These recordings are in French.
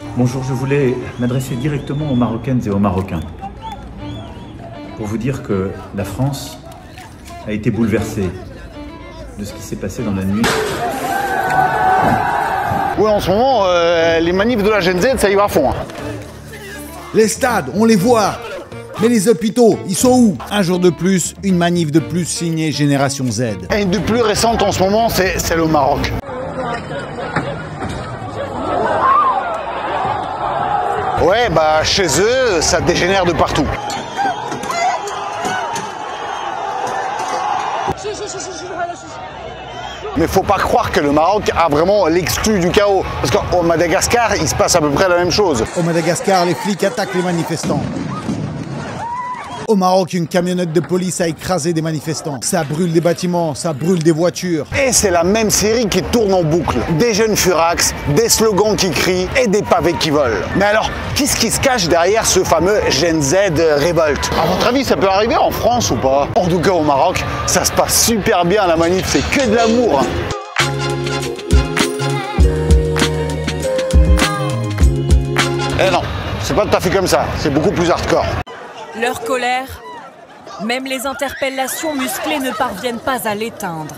Bonjour, je voulais m'adresser directement aux Marocaines et aux Marocains pour vous dire que la France a été bouleversée de ce qui s'est passé dans la nuit. Oui, en ce moment, les manifs de la Gen Z, ça y va à fond. Hein. Les stades, on les voit. Mais les hôpitaux, ils sont où? Un jour de plus, une manif de plus signée Génération Z. Et une de plus récente en ce moment, c'est le Maroc. Ouais, bah chez eux, ça dégénère de partout. Mais faut pas croire que le Maroc a vraiment l'exclu du chaos. Parce qu'au Madagascar, il se passe à peu près la même chose. Au Madagascar, les flics attaquent les manifestants. Au Maroc, une camionnette de police a écrasé des manifestants. Ça brûle des bâtiments, ça brûle des voitures. Et c'est la même série qui tourne en boucle. Des jeunes furax, des slogans qui crient et des pavés qui volent. Mais alors, qu'est-ce qui se cache derrière ce fameux Gen Z révolte? À votre avis, ça peut arriver en France ou pas? En tout cas, au Maroc, ça se passe super bien la manif, c'est que de l'amour. Hein. Eh non, c'est pas tout à fait comme ça, c'est beaucoup plus hardcore. Leur colère, même les interpellations musclées ne parviennent pas à l'éteindre.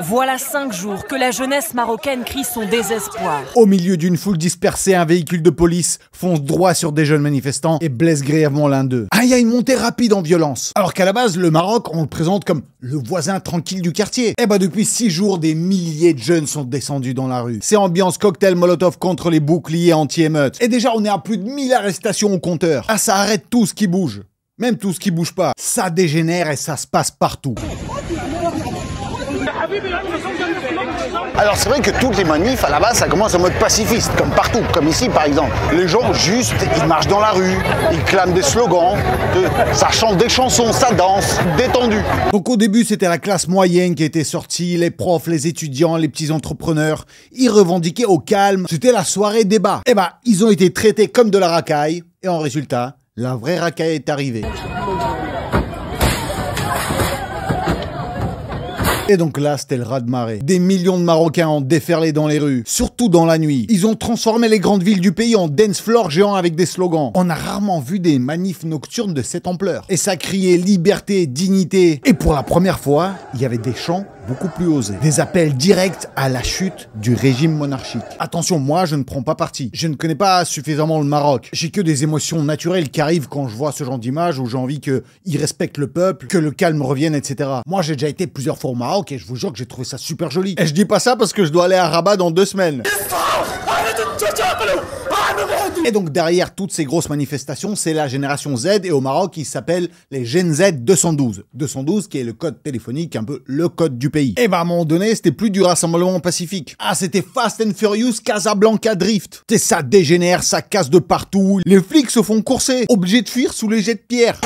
Voilà 5 jours que la jeunesse marocaine crie son désespoir. Au milieu d'une foule dispersée, un véhicule de police fonce droit sur des jeunes manifestants et blesse grièvement l'un d'eux. Ah, il y a une montée rapide en violence. Alors qu'à la base, le Maroc, on le présente comme le voisin tranquille du quartier. Eh ben, depuis 6 jours, des milliers de jeunes sont descendus dans la rue. C'est ambiance cocktail Molotov contre les boucliers anti-émeutes. Et déjà, on est à plus de 1000 arrestations au compteur. Ah, ça arrête tout ce qui bouge. Même tout ce qui bouge pas. Ça dégénère et ça se passe partout. Alors c'est vrai que toutes les manifs, à la base, ça commence en mode pacifiste, comme partout, comme ici par exemple. Les gens, juste, ils marchent dans la rue, ils clament des slogans, ça chante des chansons, ça danse, détendu. Donc au début, c'était la classe moyenne qui était sortie, les profs, les étudiants, les petits entrepreneurs. Ils revendiquaient au calme, c'était la soirée débat. Eh ben, ils ont été traités comme de la racaille, et en résultat, la vraie racaille est arrivée. Et donc là, c'était le raz-de-marée. Des millions de Marocains ont déferlé dans les rues, surtout dans la nuit. Ils ont transformé les grandes villes du pays en dance floor géants avec des slogans. On a rarement vu des manifs nocturnes de cette ampleur. Et ça criait liberté, dignité. Et pour la première fois, il y avait des chants beaucoup plus osés. Des appels directs à la chute du régime monarchique. Attention, moi, je ne prends pas parti. Je ne connais pas suffisamment le Maroc. J'ai que des émotions naturelles qui arrivent quand je vois ce genre d'image où j'ai envie qu'ils respectent le peuple, que le calme revienne, etc. Moi, j'ai déjà été plusieurs fois au Maroc et je vous jure que j'ai trouvé ça super joli. Et je dis pas ça parce que je dois aller à Rabat dans 2 semaines. Et donc derrière toutes ces grosses manifestations, c'est la génération Z et au Maroc, ils s'appellent les Gen Z 212. 212 qui est le code téléphonique, un peu le code du pays. Et bah à un moment donné, c'était plus du rassemblement pacifique. Ah, c'était Fast and Furious Casablanca Drift. C'est ça dégénère, ça casse de partout. Les flics se font courser, obligés de fuir sous les jets de pierre.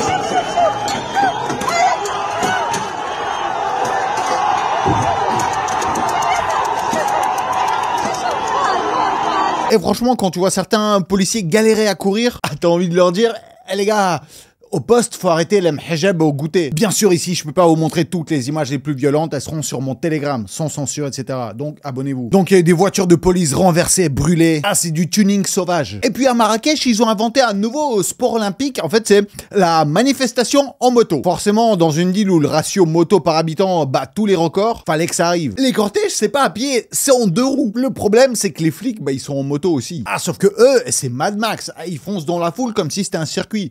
Et franchement, quand tu vois certains policiers galérer à courir, t'as envie de leur dire « Eh les gars, au poste, faut arrêter le mhajab au goûter. » Bien sûr, ici, je peux pas vous montrer toutes les images les plus violentes. Elles seront sur mon Telegram, sans censure, etc. Donc, abonnez-vous. Donc, il y a des voitures de police renversées, brûlées. Ah, c'est du tuning sauvage. Et puis, à Marrakech, ils ont inventé un nouveau sport olympique. En fait, c'est la manifestation en moto. Forcément, dans une ville où le ratio moto par habitant bat tous les records, fallait que ça arrive. Les cortèges, c'est pas à pied, c'est en 2 roues. Le problème, c'est que les flics, ils sont en moto aussi. Ah, sauf que eux, c'est Mad Max. Ils foncent dans la foule comme si c'était un circuit.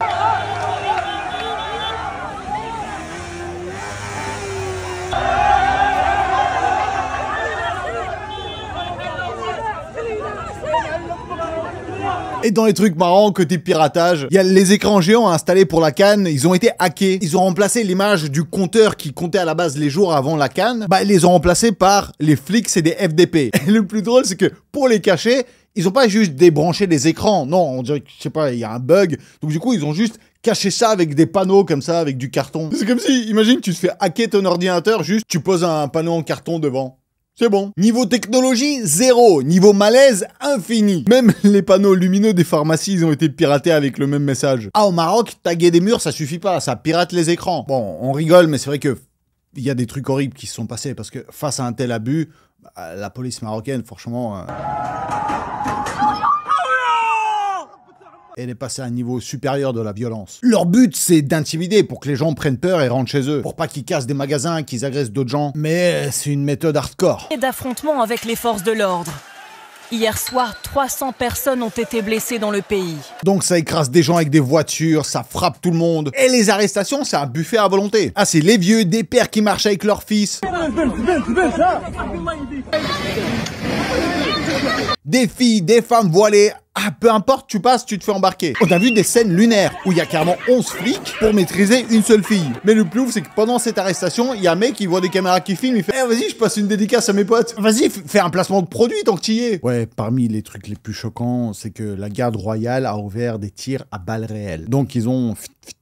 Et dans les trucs marrants, côté piratage, il y a les écrans géants installés pour la CAN, ils ont été hackés. Ils ont remplacé l'image du compteur qui comptait à la base les jours avant la CAN. Ils les ont remplacés par les flics, c'est des FDP. Et le plus drôle, c'est que pour les cacher, ils ont pas juste débranché les écrans. Non, on dirait que, je sais pas, il y a un bug. Donc du coup, ils ont juste caché ça avec des panneaux comme ça, avec du carton. C'est comme si, imagine, tu te fais hacker ton ordinateur, juste tu poses un panneau en carton devant. C'est bon. Niveau technologie, 0. Niveau malaise, infini. Même les panneaux lumineux des pharmacies, ils ont été piratés avec le même message. Ah, au Maroc, taguer des murs, ça suffit pas. Ça pirate les écrans. Bon, on rigole, mais c'est vrai que il y a des trucs horribles qui se sont passés parce que face à un tel abus, la police marocaine, franchement... Elle est passée à un niveau supérieur de la violence. Leur but, c'est d'intimider pour que les gens prennent peur et rentrent chez eux. Pour pas qu'ils cassent des magasins, qu'ils agressent d'autres gens. Mais c'est une méthode hardcore. Et d'affrontements avec les forces de l'ordre. Hier soir, 300 personnes ont été blessées dans le pays. Donc ça écrase des gens avec des voitures, ça frappe tout le monde. Et les arrestations, c'est un buffet à volonté. Ah, c'est les vieux, des pères qui marchent avec leurs fils. Des filles, des femmes voilées. Ah, peu importe, tu passes, tu te fais embarquer. On a vu des scènes lunaires où il y a carrément 11 flics pour maîtriser une seule fille. Mais le plus ouf, c'est que pendant cette arrestation, il y a un mec qui voit des caméras qui filment, il fait « vas-y, je passe une dédicace à mes potes. Vas-y, fais un placement de produit tant que t'y es. » Ouais, parmi les trucs les plus choquants, c'est que la garde royale a ouvert des tirs à balles réelles. Donc ils ont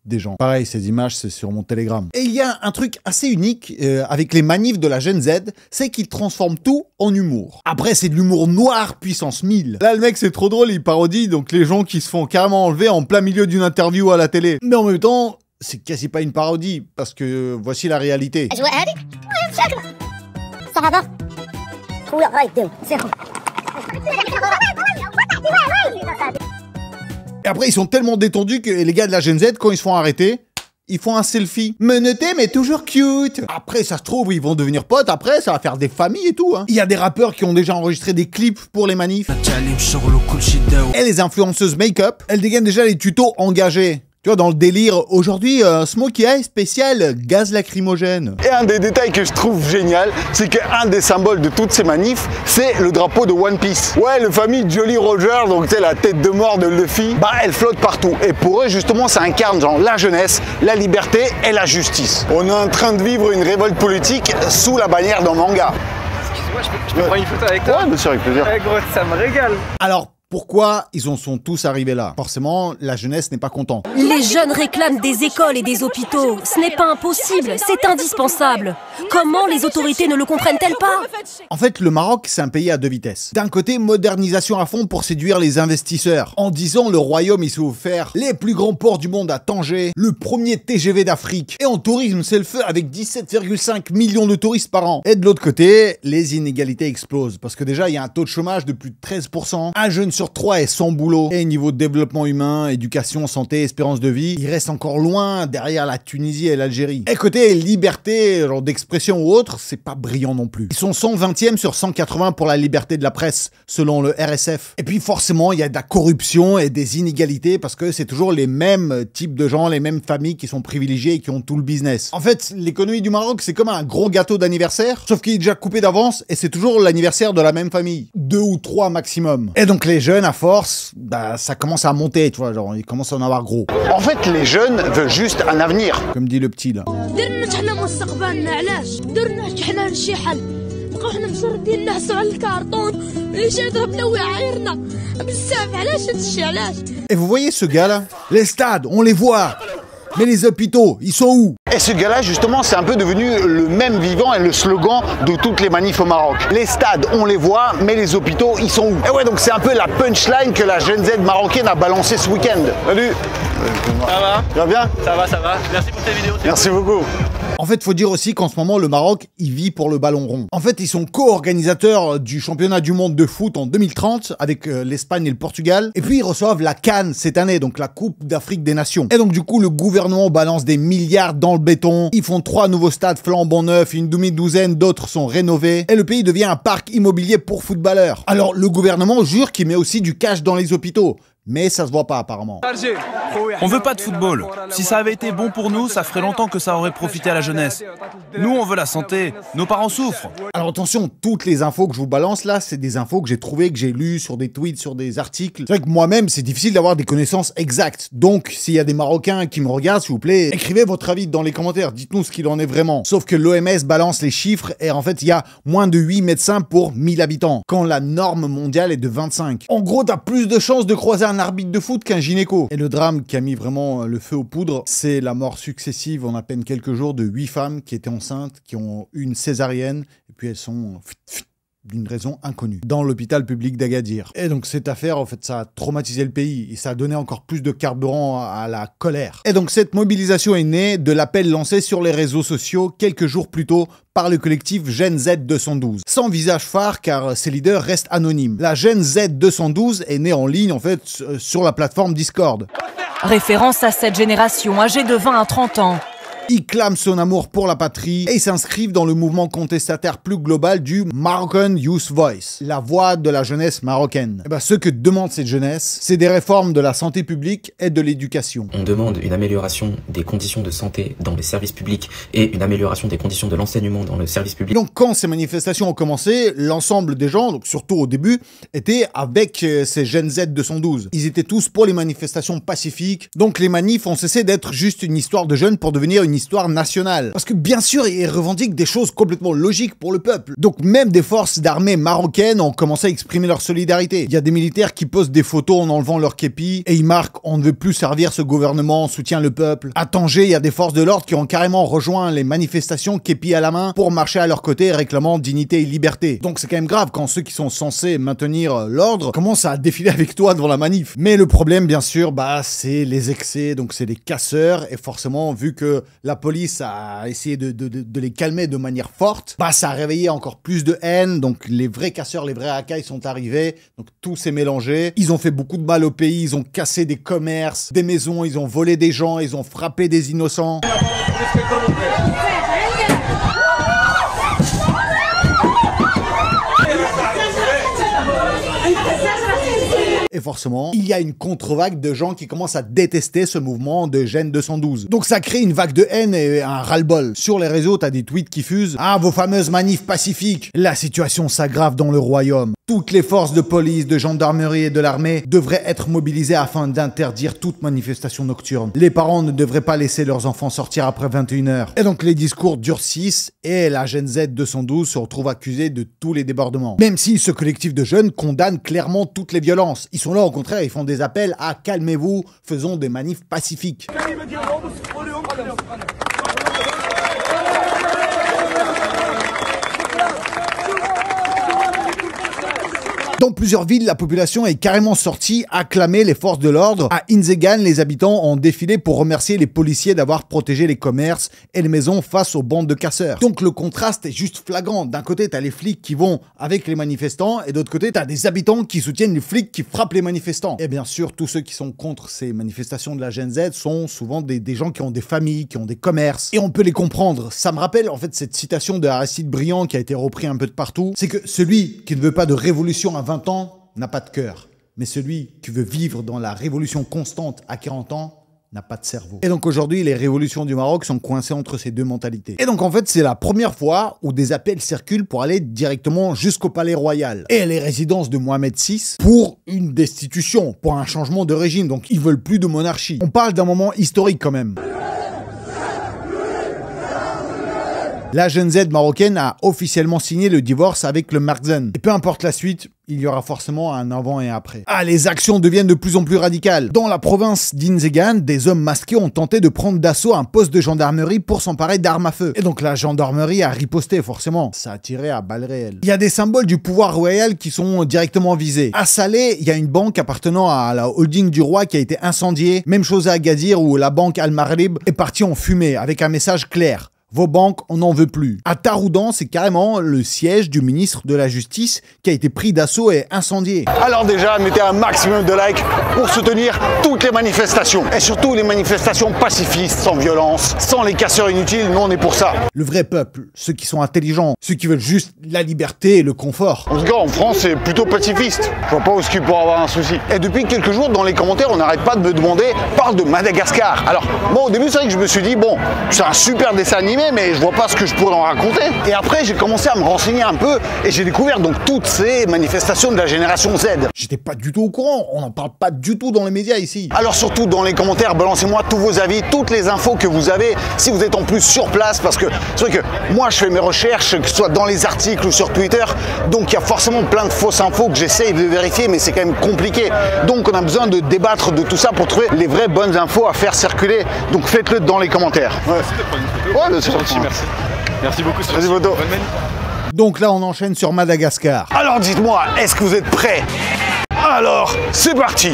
des gens. Pareil, ces images, c'est sur mon Telegram. Et il y a un truc assez unique avec les manifs de la Gen Z, c'est qu'ils transforment tout en humour. Après, c'est de l'humour noir puissance 1000. Là, le mec, c'est trop drôle, il parodie donc les gens qui se font carrément enlever en plein milieu d'une interview à la télé. Mais en même temps, c'est quasi pas une parodie, parce que voici la réalité. Et après, ils sont tellement détendus que les gars de la Gen Z, quand ils se font arrêter, ils font un selfie. Menotté, mais toujours cute. Après, ça se trouve, ils vont devenir potes. Après, ça va faire des familles et tout. Hein. Il y a des rappeurs qui ont déjà enregistré des clips pour les manifs. Et les influenceuses make-up, elles dégainent déjà les tutos engagés. Tu vois, dans le délire, aujourd'hui, Smokey Eye spécial gaz lacrymogène. Et un des détails que je trouve génial, c'est qu'un des symboles de toutes ces manifs, c'est le drapeau de One Piece. Ouais, le famille Jolly Roger, donc c'est la tête de mort de Luffy, bah elle flotte partout. Et pour eux, justement, ça incarne genre la jeunesse, la liberté et la justice. On est en train de vivre une révolte politique sous la bannière d'un manga. Excuse-moi, je peux prendre une photo avec toi? Ouais, bien sûr, avec plaisir. Eh gros, ça me régale. Alors, pourquoi ils en sont tous arrivés là? Forcément, la jeunesse n'est pas contente. Les jeunes réclament des écoles et des hôpitaux. Ce n'est pas impossible, c'est indispensable. Comment les autorités ne le comprennent-elles pas? En fait, le Maroc, c'est un pays à deux vitesses. D'un côté, modernisation à fond pour séduire les investisseurs. En 10 ans, le royaume, il s'est offert les plus grands ports du monde à Tanger, le premier TGV d'Afrique. Et en tourisme, c'est le feu avec 17,5 millions de touristes par an. Et de l'autre côté, les inégalités explosent. Parce que déjà, il y a un taux de chômage de plus de 13%. Un jeune sur 3 est sans boulot. Et niveau de développement humain, éducation, santé, espérance de vie, il reste encore loin derrière la Tunisie et l'Algérie. Et côté liberté, genre d'expression ou autre, c'est pas brillant non plus. Ils sont 120e sur 180 pour la liberté de la presse, selon le RSF. Et puis forcément, il y a de la corruption et des inégalités parce que c'est toujours les mêmes types de gens, les mêmes familles qui sont privilégiées et qui ont tout le business. En fait, l'économie du Maroc, c'est comme un gros gâteau d'anniversaire, sauf qu'il est déjà coupé d'avance et c'est toujours l'anniversaire de la même famille. 2 ou 3 maximum. Et donc les jeunes, à force, bah, ça commence à monter, tu vois, genre, ils commencent à en avoir gros. En fait, les jeunes veulent juste un avenir. Comme dit le petit, là. Et vous voyez ce gars-là? Les stades, on les voit. Mais les hôpitaux, ils sont où? Et ce gars-là, justement, c'est un peu devenu le même vivant et le slogan de toutes les manifs au Maroc. Les stades, on les voit, mais les hôpitaux, ils sont où? Et ouais, donc c'est un peu la punchline que la Gen Z marocaine a balancée ce week-end. Salut. Ça va? Tu vas bien? Ça va, ça va. Merci pour tes vidéos. Merci beaucoup. En fait, faut dire aussi qu'en ce moment, le Maroc, il vit pour le ballon rond. En fait, ils sont co-organisateurs du championnat du monde de foot en 2030 avec l'Espagne et le Portugal. Et puis, ils reçoivent la CAN cette année, donc la Coupe d'Afrique des Nations. Et donc, du coup, le gouvernement balance des milliards dans le béton. Ils font 3 nouveaux stades flambant neufs, une demi-douzaine d'autres sont rénovés. Et le pays devient un parc immobilier pour footballeurs. Alors, le gouvernement jure qu'il met aussi du cash dans les hôpitaux. Mais ça se voit pas apparemment. On veut pas de football. Si ça avait été bon pour nous, ça ferait longtemps que ça aurait profité à la jeunesse. Nous, on veut la santé. Nos parents souffrent. Alors attention, toutes les infos que je vous balance là, c'est des infos que j'ai trouvées, que j'ai lues sur des tweets, sur des articles. C'est vrai que moi-même, c'est difficile d'avoir des connaissances exactes. Donc, s'il y a des Marocains qui me regardent, s'il vous plaît, écrivez votre avis dans les commentaires. Dites-nous ce qu'il en est vraiment. Sauf que l'OMS balance les chiffres et en fait, il y a moins de 8 médecins pour 1000 habitants, quand la norme mondiale est de 25. En gros, t'as plus de chances de croiser un arbitre de foot qu'un gynéco. Et le drame qui a mis vraiment le feu aux poudres, c'est la mort successive en à peine quelques jours de 8 femmes qui étaient enceintes, qui ont eu une césarienne, et puis elles sont d'une raison inconnue, dans l'hôpital public d'Agadir. Et donc cette affaire, en fait, ça a traumatisé le pays et ça a donné encore plus de carburant à la colère. Et donc cette mobilisation est née de l'appel lancé sur les réseaux sociaux quelques jours plus tôt par le collectif Gen Z 212. Sans visage phare car ses leaders restent anonymes. La Gen Z 212 est née en ligne, en fait, sur la plateforme Discord. Référence à cette génération âgée de 20 à 30 ans. Ils clament son amour pour la patrie et s'inscrivent dans le mouvement contestataire plus global du Moroccan Youth Voice, la voix de la jeunesse marocaine. Et ce que demande cette jeunesse, c'est des réformes de la santé publique et de l'éducation. On demande une amélioration des conditions de santé dans les services publics et une amélioration des conditions de l'enseignement dans le service public. Donc quand ces manifestations ont commencé, l'ensemble des gens, donc surtout au début, étaient avec ces Gen Z 212. Ils étaient tous pour les manifestations pacifiques. Donc les manifs ont cessé d'être juste une histoire de jeunes pour devenir une histoire nationale. Parce que bien sûr, ils revendiquent des choses complètement logiques pour le peuple. Donc même des forces d'armée marocaines ont commencé à exprimer leur solidarité. Il y a des militaires qui postent des photos en enlevant leur képi et ils marquent « On ne veut plus servir ce gouvernement, on soutient le peuple ». À Tanger, il y a des forces de l'ordre qui ont carrément rejoint les manifestations képi à la main pour marcher à leur côté réclamant dignité et liberté. Donc c'est quand même grave quand ceux qui sont censés maintenir l'ordre commencent à défiler avec toi devant la manif. Mais le problème, bien sûr, c'est les excès, donc c'est les casseurs et forcément, vu que la police a essayé de les calmer de manière forte, ça a réveillé encore plus de haine, donc les vrais casseurs, les vrais racailles sont arrivés, donc tout s'est mélangé. Ils ont fait beaucoup de mal au pays, ils ont cassé des commerces, des maisons, ils ont volé des gens, ils ont frappé des innocents. Et forcément, il y a une contre-vague de gens qui commencent à détester ce mouvement de Gen 212. Donc ça crée une vague de haine et un ras-le-bol. Sur les réseaux, t'as des tweets qui fusent. Ah, vos fameuses manifs pacifiques. La situation s'aggrave dans le royaume. Toutes les forces de police, de gendarmerie et de l'armée devraient être mobilisées afin d'interdire toute manifestation nocturne. Les parents ne devraient pas laisser leurs enfants sortir après 21h. Et donc les discours durcissent et la Gen Z 212 se retrouve accusée de tous les débordements. Même si ce collectif de jeunes condamne clairement toutes les violences. Ils sont là, au contraire, ils font des appels à « calmez-vous, faisons des manifs pacifiques ». Dans plusieurs villes, la population est carrément sortie acclamer les forces de l'ordre. À Inzegan, les habitants ont défilé pour remercier les policiers d'avoir protégé les commerces et les maisons face aux bandes de casseurs. Donc le contraste est juste flagrant. D'un côté, t'as les flics qui vont avec les manifestants et d'autre côté, t'as des habitants qui soutiennent les flics qui frappent les manifestants. Et bien sûr, tous ceux qui sont contre ces manifestations de la Gen Z sont souvent des gens qui ont des familles, qui ont des commerces. Et on peut les comprendre. Ça me rappelle en fait cette citation de Aristide Briand qui a été repris un peu de partout. C'est que celui qui ne veut pas de révolution à 20 ans n'a pas de cœur. Mais celui qui veut vivre dans la révolution constante à 40 ans n'a pas de cerveau. Et donc aujourd'hui, les révolutions du Maroc sont coincées entre ces deux mentalités. Et donc en fait, c'est la première fois où des appels circulent pour aller directement jusqu'au palais royal et les résidences de Mohamed VI pour une destitution, pour un changement de régime. Donc ils veulent plus de monarchie. On parle d'un moment historique quand même. La Gen Z marocaine a officiellement signé le divorce avec le Makhzen. Et peu importe la suite, il y aura forcément un avant et un après. Ah, les actions deviennent de plus en plus radicales. Dans la province d'Inzegan, des hommes masqués ont tenté de prendre d'assaut un poste de gendarmerie pour s'emparer d'armes à feu. Et donc la gendarmerie a riposté forcément. Ça a tiré à balles réelles. Il y a des symboles du pouvoir royal qui sont directement visés. À Salé, il y a une banque appartenant à la holding du roi qui a été incendiée. Même chose à Agadir où la banque Al-Maghrib est partie en fumée avec un message clair. Vos banques, on n'en veut plus. À Taroudan, c'est carrément le siège du ministre de la Justice qui a été pris d'assaut et incendié. Alors déjà, mettez un maximum de likes pour soutenir toutes les manifestations. Et surtout les manifestations pacifistes, sans violence, sans les casseurs inutiles, nous on est pour ça. Le vrai peuple, ceux qui sont intelligents, ceux qui veulent juste la liberté et le confort. En tout cas, en France, c'est plutôt pacifiste. Je vois pas où est-ce qu'il pourrait avoir un souci. Et depuis quelques jours, dans les commentaires, on n'arrête pas de me demander, parle de Madagascar. Alors, moi au début, c'est vrai que je me suis dit, bon, c'est un super dessin animé, mais je vois pas ce que je pourrais en raconter. Et après, j'ai commencé à me renseigner un peu et j'ai découvert donc toutes ces manifestations de la génération Z. J'étais pas du tout au courant, on n'en parle pas du tout dans les médias ici. Alors surtout dans les commentaires, balancez-moi tous vos avis, toutes les infos que vous avez, si vous êtes en plus sur place, parce que c'est vrai que moi je fais mes recherches, que ce soit dans les articles ou sur Twitter, donc il y a forcément plein de fausses infos que j'essaye de vérifier, mais c'est quand même compliqué. Donc on a besoin de débattre de tout ça pour trouver les vraies bonnes infos à faire circuler, donc faites-le dans les commentaires. Ouais, c'est de prendre une photo. Ouais, bien sûr. Merci. Merci beaucoup. Vas-y, photo. Donc là, on enchaîne sur Madagascar. Alors dites-moi, est-ce que vous êtes prêts? Alors, c'est parti!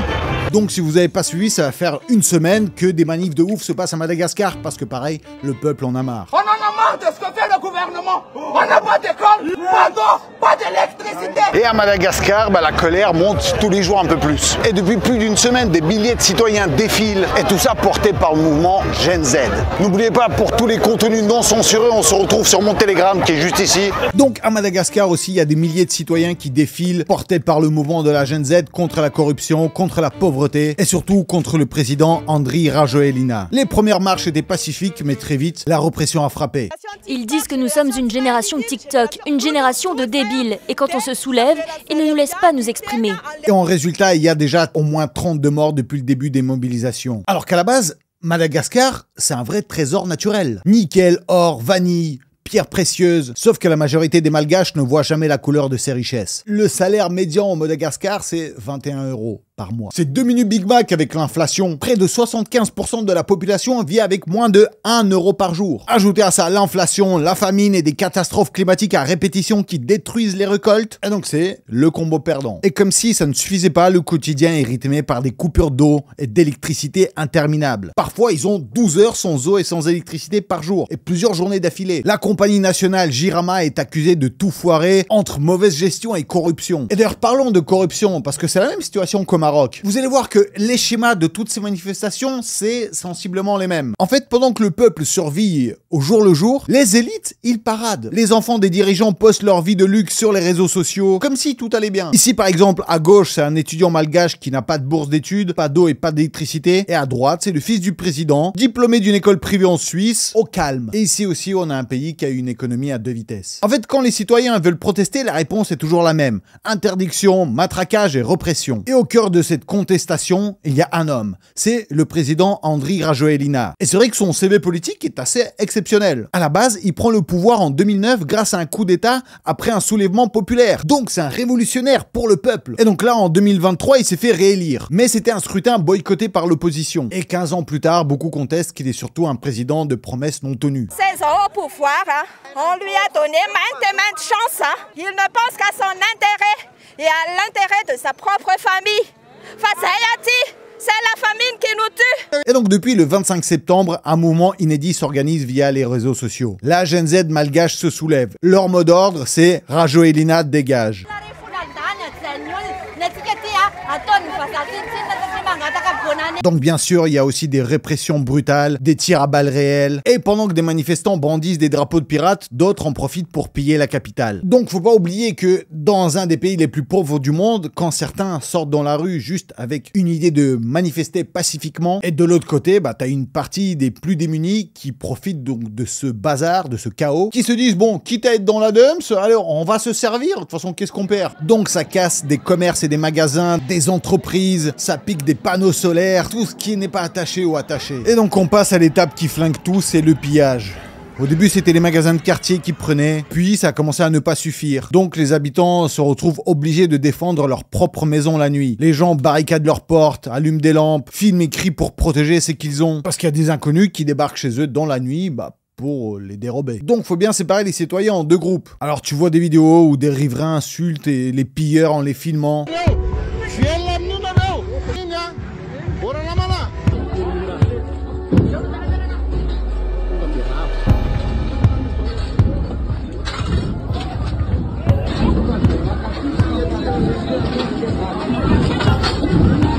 Donc si vous n'avez pas suivi, ça va faire une semaine que des manifs de ouf se passent à Madagascar, parce que pareil, le peuple en a marre. On en a marre de ce que fait le gouvernement. On n'a pas d'école, pas d'eau, pas d'électricité. Et à Madagascar, la colère monte tous les jours un peu plus. Et depuis plus d'une semaine, des milliers de citoyens défilent, et tout ça porté par le mouvement Gen Z. N'oubliez pas, pour tous les contenus non censurés, on se retrouve sur mon Telegram qui est juste ici. Donc à Madagascar aussi, il y a des milliers de citoyens qui défilent, portés par le mouvement de la Gen Z contre la corruption, contre la pauvreté, et surtout contre le président Andry Rajoelina. Les premières marches étaient pacifiques, mais très vite, la répression a frappé. Ils disent que nous sommes une génération de TikTok, une génération de débiles. Et quand on se soulève, ils ne nous laissent pas nous exprimer. Et en résultat, il y a déjà au moins 32 morts depuis le début des mobilisations. Alors qu'à la base, Madagascar, c'est un vrai trésor naturel. Nickel, or, vanille, pierres précieuses, sauf que la majorité des Malgaches ne voient jamais la couleur de ces richesses. Le salaire médian au Madagascar, c'est 21 € par mois. C'est 2 menus Big Mac avec l'inflation. Près de 75% de la population vit avec moins de 1 € par jour. Ajoutez à ça l'inflation, la famine et des catastrophes climatiques à répétition qui détruisent les récoltes. Et donc c'est le combo perdant. Et comme si ça ne suffisait pas, le quotidien est rythmé par des coupures d'eau et d'électricité interminables. Parfois, ils ont 12 heures sans eau et sans électricité par jour. Et plusieurs journées d'affilée. La compagnie nationale Jirama est accusée de tout foirer entre mauvaise gestion et corruption. Et d'ailleurs, parlons de corruption, parce que c'est la même situation qu'au Maroc. Vous allez voir que les schémas de toutes ces manifestations, c'est sensiblement les mêmes. En fait, pendant que le peuple survit au jour le jour, les élites, ils paradent. Les enfants des dirigeants postent leur vie de luxe sur les réseaux sociaux, comme si tout allait bien. Ici, par exemple, à gauche, c'est un étudiant malgache qui n'a pas de bourse d'études, pas d'eau et pas d'électricité. Et à droite, c'est le fils du président, diplômé d'une école privée en Suisse, au calme. Et ici aussi, on a un pays qui a une économie à 2 vitesses. En fait, quand les citoyens veulent protester, la réponse est toujours la même. Interdiction, matraquage et répression. Et au cœur de cette contestation, il y a un homme. C'est le président Andry Rajoelina. Et c'est vrai que son CV politique est assez exceptionnel. À la base, il prend le pouvoir en 2009 grâce à un coup d'État après un soulèvement populaire. Donc c'est un révolutionnaire pour le peuple. Et donc là, en 2023, il s'est fait réélire. Mais c'était un scrutin boycotté par l'opposition. Et 15 ans plus tard, beaucoup contestent qu'il est surtout un président de promesses non tenues. 16 ans au pouvoir, on lui a donné maintes chances. Il ne pense qu'à son intérêt et à l'intérêt de sa propre famille. Face à Hayati, c'est la famine qui nous tue. Et donc depuis le 25 septembre, un mouvement inédit s'organise via les réseaux sociaux. La Gen Z malgache se soulève. Leur mot d'ordre, c'est Rajoelina dégage. Donc bien sûr, il y a aussi des répressions brutales, des tirs à balles réelles, et pendant que des manifestants brandissent des drapeaux de pirates, d'autres en profitent pour piller la capitale. Donc faut pas oublier que dans un des pays les plus pauvres du monde, quand certains sortent dans la rue juste avec une idée de manifester pacifiquement, et de l'autre côté, t'as une partie des plus démunis qui profitent donc de ce bazar, de ce chaos, qui se disent bon, quitte à être dans la dumps, alors on va se servir, de toute façon qu'est-ce qu'on perd? Donc ça casse des commerces et des magasins, des entreprises, ça pique des panneaux solaires, tout ce qui n'est pas attaché ou attaché. Et donc on passe à l'étape qui flingue tout, c'est le pillage. Au début, c'était les magasins de quartier qui prenaient, puis ça a commencé à ne pas suffire. Donc les habitants se retrouvent obligés de défendre leur propre maison la nuit. Les gens barricadent leurs portes, allument des lampes, filment et crient pour protéger ce qu'ils ont. Parce qu'il y a des inconnus qui débarquent chez eux dans la nuit, pour les dérober. Donc faut bien séparer les citoyens en 2 groupes. Alors tu vois des vidéos où des riverains insultent et les pilleurs en les filmant.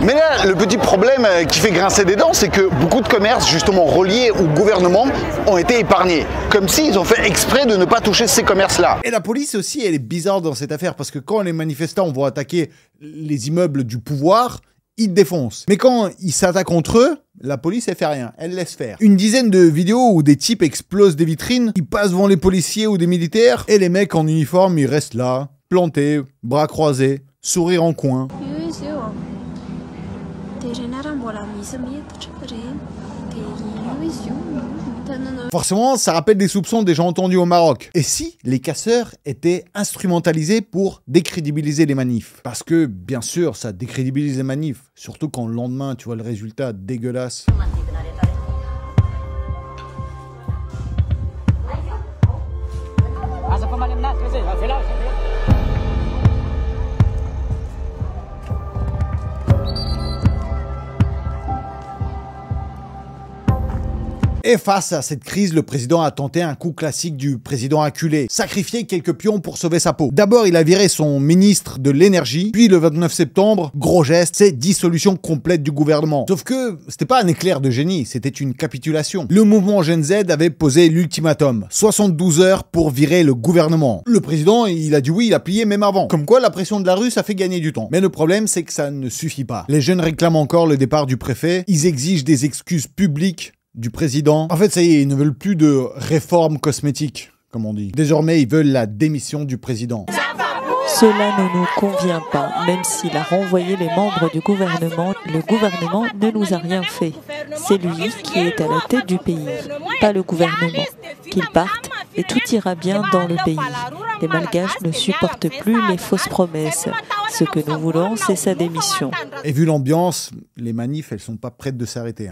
Mais là, le petit problème qui fait grincer des dents, c'est que beaucoup de commerces, justement reliés au gouvernement, ont été épargnés. Comme s'ils ont fait exprès de ne pas toucher ces commerces-là. Et la police aussi, elle est bizarre dans cette affaire, parce que quand les manifestants vont attaquer les immeubles du pouvoir, ils défoncent. Mais quand ils s'attaquent entre eux, la police, elle fait rien, elle laisse faire. Une dizaine de vidéos où des types explosent des vitrines, ils passent devant les policiers ou des militaires, et les mecs en uniforme, ils restent là, plantés, bras croisés, sourire en coin. Forcément, ça rappelle des soupçons déjà entendus au Maroc. Et si les casseurs étaient instrumentalisés pour décrédibiliser les manifs? Parce que, bien sûr, ça décrédibilise les manifs. Surtout quand le lendemain, tu vois le résultat dégueulasse. Et face à cette crise, le président a tenté un coup classique du président acculé, sacrifier quelques pions pour sauver sa peau. D'abord, il a viré son ministre de l'énergie, puis le 29 septembre, gros geste, c'est dissolution complète du gouvernement. Sauf que c'était pas un éclair de génie, c'était une capitulation. Le mouvement Gen Z avait posé l'ultimatum, 72 heures pour virer le gouvernement. Le président, il a dit oui, il a plié même avant. Comme quoi, la pression de la rue, ça fait gagner du temps. Mais le problème, c'est que ça ne suffit pas. Les jeunes réclament encore le départ du préfet, ils exigent des excuses publiques du président. En fait, ça y est, ils ne veulent plus de réformes cosmétiques, comme on dit. Désormais, ils veulent la démission du président. Cela ne nous convient pas. Même s'il a renvoyé les membres du gouvernement, le gouvernement ne nous a rien fait. C'est lui qui est à la tête du pays, pas le gouvernement. Qu'il parte et tout ira bien dans le pays. Les Malgaches ne supportent plus les fausses promesses. Ce que nous voulons, c'est sa démission. Et vu l'ambiance, les manifs, elles sont pas prêtes de s'arrêter.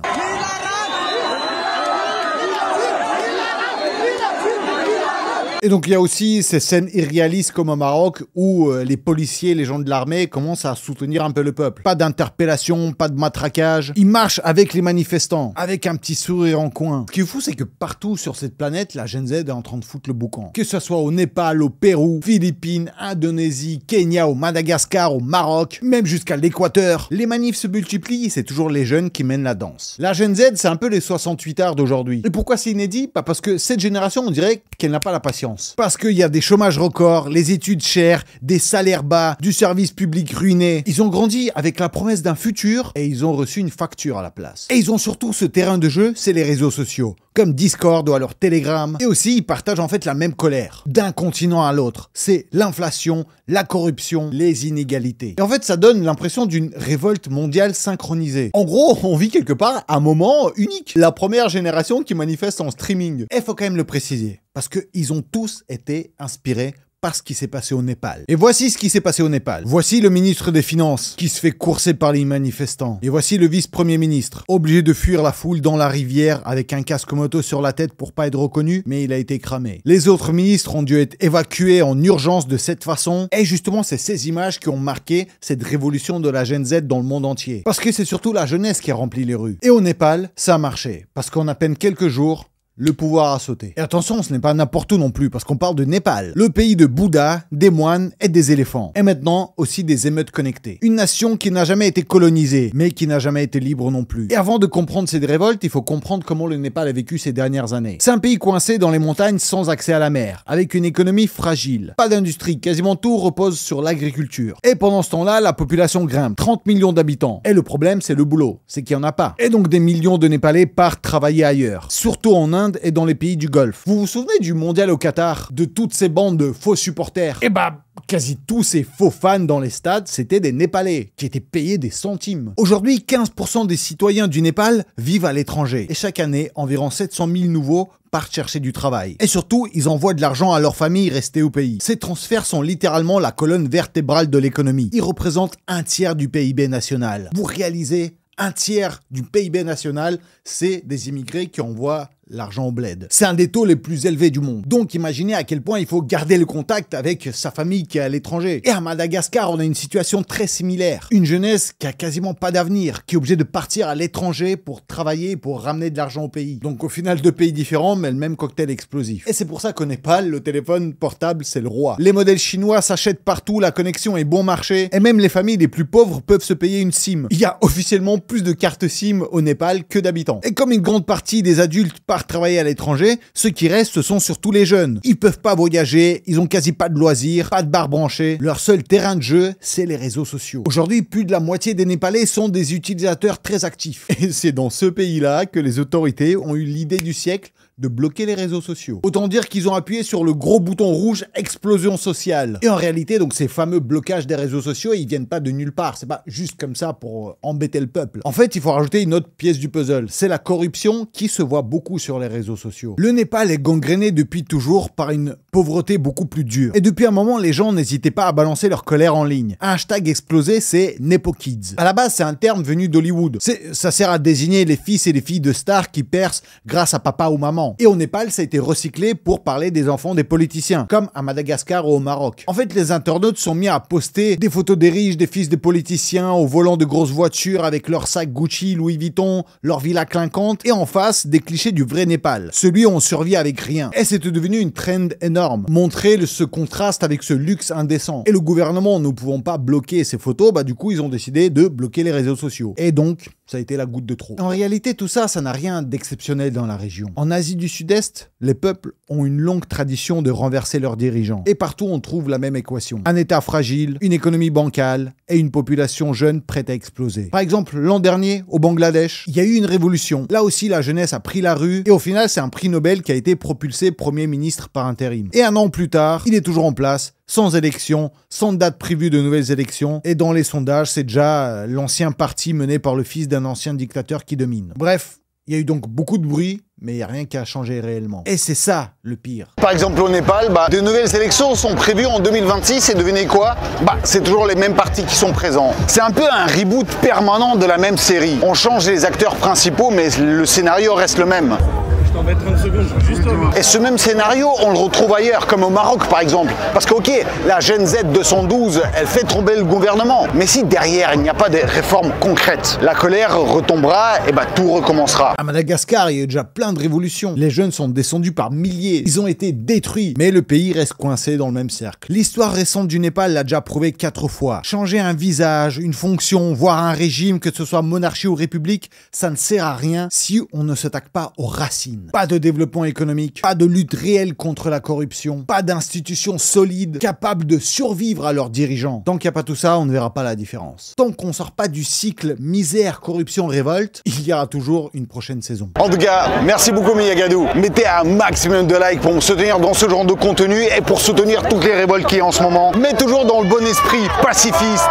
Et donc il y a aussi ces scènes irréalistes comme au Maroc où les policiers, les gens de l'armée commencent à soutenir un peu le peuple. Pas d'interpellation, pas de matraquage. Ils marchent avec les manifestants, avec un petit sourire en coin. Ce qui est fou, c'est que partout sur cette planète, la Gen Z est en train de foutre le boucan. Que ce soit au Népal, au Pérou, Philippines, Indonésie, Kenya, au Madagascar, au Maroc, même jusqu'à l'Équateur, les manifs se multiplient, c'est toujours les jeunes qui mènent la danse. La Gen Z, c'est un peu les 68ards d'aujourd'hui. Et pourquoi c'est inédit? Pas parce que cette génération, on dirait qu'elle n'a pas la patience. Parce qu'il y a des chômages records, les études chères, des salaires bas, du service public ruiné. Ils ont grandi avec la promesse d'un futur et ils ont reçu une facture à la place. Et ils ont surtout ce terrain de jeu, c'est les réseaux sociaux, comme Discord ou alors Telegram. Et aussi, ils partagent en fait la même colère, d'un continent à l'autre. C'est l'inflation, la corruption, les inégalités. Et en fait, ça donne l'impression d'une révolte mondiale synchronisée. En gros, on vit quelque part un moment unique. La première génération qui manifeste en streaming. Et faut quand même le préciser. Parce qu'ils ont tous été inspirés par ce qui s'est passé au Népal. Et voici ce qui s'est passé au Népal. Voici le ministre des Finances qui se fait courser par les manifestants. Et voici le vice-premier ministre, obligé de fuir la foule dans la rivière avec un casque moto sur la tête pour pas être reconnu, mais il a été cramé. Les autres ministres ont dû être évacués en urgence de cette façon. Et justement, c'est ces images qui ont marqué cette révolution de la Gen Z dans le monde entier. Parce que c'est surtout la jeunesse qui a rempli les rues. Et au Népal, ça a marché. Parce qu'en à peine quelques jours, le pouvoir a sauté. Et attention, ce n'est pas n'importe où non plus, parce qu'on parle de Népal, le pays de Bouddha, des moines et des éléphants. Et maintenant, aussi des émeutes connectées. Une nation qui n'a jamais été colonisée, mais qui n'a jamais été libre non plus. Et avant de comprendre ces révoltes, il faut comprendre comment le Népal a vécu ces dernières années. C'est un pays coincé dans les montagnes sans accès à la mer, avec une économie fragile. Pas d'industrie, quasiment tout repose sur l'agriculture. Et pendant ce temps-là, la population grimpe, 30 millions d'habitants. Et le problème, c'est le boulot, c'est qu'il n'y en a pas. Et donc des millions de Népalais partent travailler ailleurs, surtout en Inde et dans les pays du Golfe. Vous vous souvenez du mondial au Qatar, de toutes ces bandes de faux supporters? Et bah, quasi tous ces faux fans dans les stades, c'était des Népalais, qui étaient payés des centimes. Aujourd'hui, 15% des citoyens du Népal vivent à l'étranger. Et chaque année, environ 700 000 nouveaux partent chercher du travail. Et surtout, ils envoient de l'argent à leur famille restée au pays. Ces transferts sont littéralement la colonne vertébrale de l'économie. Ils représentent un tiers du PIB national. Vous réalisez? Un tiers du PIB national, c'est des immigrés qui envoient l'argent au bled. C'est un des taux les plus élevés du monde. Donc imaginez à quel point il faut garder le contact avec sa famille qui est à l'étranger. Et à Madagascar, on a une situation très similaire. Une jeunesse qui a quasiment pas d'avenir, qui est obligée de partir à l'étranger pour travailler, pour ramener de l'argent au pays. Donc au final, deux pays différents, mais le même cocktail explosif. Et c'est pour ça qu'au Népal, le téléphone portable, c'est le roi. Les modèles chinois s'achètent partout, la connexion est bon marché, et même les familles les plus pauvres peuvent se payer une SIM. Il y a officiellement plus de cartes SIM au Népal que d'habitants. Et comme une grande partie des adultes partent travailler à l'étranger, ceux qui restent, ce sont surtout les jeunes. Ils peuvent pas voyager, ils ont quasi pas de loisirs, pas de bar branché. Leur seul terrain de jeu, c'est les réseaux sociaux. Aujourd'hui, plus de la moitié des Népalais sont des utilisateurs très actifs. Et c'est dans ce pays-là que les autorités ont eu l'idée du siècle de bloquer les réseaux sociaux. Autant dire qu'ils ont appuyé sur le gros bouton rouge explosion sociale. Et en réalité, donc ces fameux blocages des réseaux sociaux, ils viennent pas de nulle part. C'est pas juste comme ça pour embêter le peuple. En fait, il faut rajouter une autre pièce du puzzle. C'est la corruption qui se voit beaucoup sur les réseaux sociaux. Le Népal est gangréné depuis toujours par une pauvreté beaucoup plus dure. Et depuis un moment, les gens n'hésitaient pas à balancer leur colère en ligne. Un hashtag explosé, c'est NepoKids. À la base, c'est un terme venu d'Hollywood. Ça sert à désigner les fils et les filles de stars qui percent grâce à papa ou maman. enfants. Et au Népal, ça a été recyclé pour parler des enfants des politiciens, comme à Madagascar ou au Maroc. En fait, les internautes sont mis à poster des photos des riches, des fils des politiciens, au volant de grosses voitures avec leurs sacs Gucci, Louis Vuitton, leur villa clinquante, et en face, des clichés du vrai Népal. Celui où on survit avec rien. Et c'était devenu une trend énorme. Montrer ce contraste avec ce luxe indécent. Et le gouvernement, ne pouvant pas bloquer ces photos, du coup, ils ont décidé de bloquer les réseaux sociaux. Et donc, ça a été la goutte de trop. En réalité, tout ça, ça n'a rien d'exceptionnel dans la région. En Asie du Sud-Est, les peuples ont une longue tradition de renverser leurs dirigeants. Et partout, on trouve la même équation. Un État fragile, une économie bancale et une population jeune prête à exploser. Par exemple, l'an dernier, au Bangladesh, il y a eu une révolution. Là aussi, la jeunesse a pris la rue et au final, c'est un prix Nobel qui a été propulsé Premier ministre par intérim. Et un an plus tard, il est toujours en place, sans élection, sans date prévue de nouvelles élections, et dans les sondages, c'est déjà l'ancien parti mené par le fils d'un ancien dictateur qui domine. Bref, il y a eu donc beaucoup de bruit, mais il n'y a rien qui a changé réellement. Et c'est ça, le pire. Par exemple, au Népal, de nouvelles élections sont prévues en 2026, et devinez quoi? C'est toujours les mêmes partis qui sont présents. C'est un peu un reboot permanent de la même série. On change les acteurs principaux, mais le scénario reste le même. Je t'en mets 30 secondes, juste avant. Et ce même scénario, on le retrouve ailleurs, comme au Maroc par exemple. Parce que ok, la Gen Z 212, elle fait tomber le gouvernement. Mais si derrière, il n'y a pas de réformes concrètes, la colère retombera et tout recommencera. À Madagascar, il y a déjà plein de révolutions. Les jeunes sont descendus par milliers. Ils ont été détruits. Mais le pays reste coincé dans le même cercle. L'histoire récente du Népal l'a déjà prouvé 4 fois. Changer un visage, une fonction, voire un régime, que ce soit monarchie ou république, ça ne sert à rien si on ne s'attaque pas aux racines. Pas de développement économique, pas de lutte réelle contre la corruption, pas d'institutions solides capables de survivre à leurs dirigeants. Tant qu'il n'y a pas tout ça, on ne verra pas la différence. Tant qu'on ne sort pas du cycle misère, corruption, révolte, il y aura toujours une prochaine saison. En tout cas, merci beaucoup Miyagadou. Mettez un maximum de likes pour me soutenir dans ce genre de contenu et pour soutenir toutes les révoltes qu'il y a en ce moment, mais toujours dans le bon esprit pacifiste.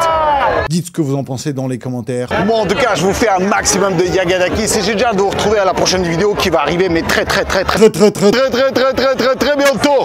Dites ce que vous en pensez dans les commentaires. Moi en tout cas, je vous fais un maximum de Yagadaki. Et j'ai déjà de vous retrouver à la prochaine vidéo qui va arriver, mais très bientôt.